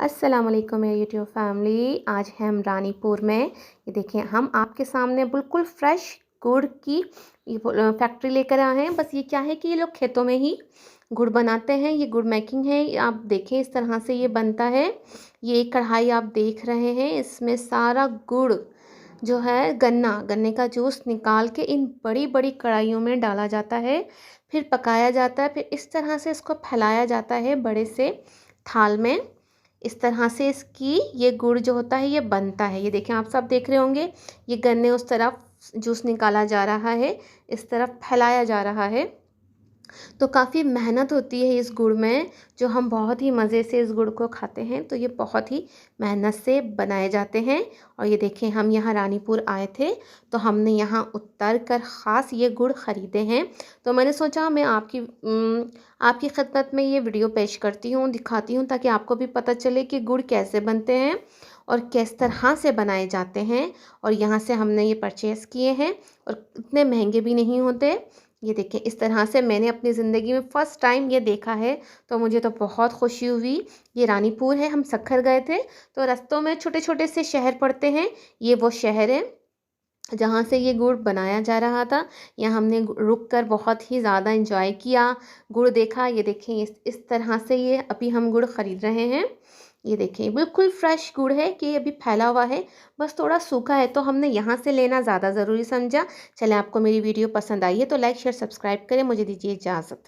अस्सलाम वालेकुम मेरी यूट्यूब फैमिली। आज है हम रानीपुर में। ये देखिए हम आपके सामने बिल्कुल फ्रेश गुड़ की फैक्ट्री लेकर आए हैं। बस ये क्या है कि ये लोग खेतों में ही गुड़ बनाते हैं। ये गुड़ मेकिंग है। आप देखें इस तरह से ये बनता है। ये एक कढ़ाई आप देख रहे हैं, इसमें सारा गुड़ जो है गन्ने का जूस निकाल के इन बड़ी बड़ी कढ़ाइयों में डाला जाता है, फिर पकाया जाता है, फिर इस तरह से इसको फैलाया जाता है बड़े से थाल में। इस तरह से इसकी ये गुड़ जो होता है ये बनता है। ये देखें आप सब देख रहे होंगे, ये गन्ने उस तरफ जूस निकाला जा रहा है, इस तरफ फैलाया जा रहा है। तो काफ़ी मेहनत होती है इस गुड़ में, जो हम बहुत ही मज़े से इस गुड़ को खाते हैं। तो ये बहुत ही मेहनत से बनाए जाते हैं। और ये देखें हम यहाँ रानीपुर आए थे तो हमने यहाँ उतर कर ख़ास ये गुड़ ख़रीदे हैं। तो मैंने सोचा मैं आपकी खिदमत में ये वीडियो पेश करती हूँ, दिखाती हूँ, ताकि आपको भी पता चले कि गुड़ कैसे बनते हैं और किस तरह से बनाए जाते हैं। और यहाँ से हमने ये परचेज़ किए हैं और इतने महंगे भी नहीं होते। ये देखें इस तरह से मैंने अपनी ज़िंदगी में फ़र्स्ट टाइम ये देखा है, तो मुझे तो बहुत खुशी हुई। ये रानीपुर है, हम सक्खर गए थे तो रास्तों में छोटे छोटे से शहर पड़ते हैं, ये वो शहर है जहाँ से ये गुड़ बनाया जा रहा था। यहाँ हमने रुक कर बहुत ही ज़्यादा इंजॉय किया, गुड़ देखा। ये देखें इस तरह से ये अभी हम गुड़ ख़रीद रहे हैं। ये देखें बिल्कुल फ्रेश गुड़ है कि अभी फैला हुआ है, बस थोड़ा सूखा है तो हमने यहाँ से लेना ज़्यादा ज़रूरी समझा। चलें, आपको मेरी वीडियो पसंद आई है तो लाइक शेयर सब्सक्राइब करें। मुझे दीजिए इजाज़त।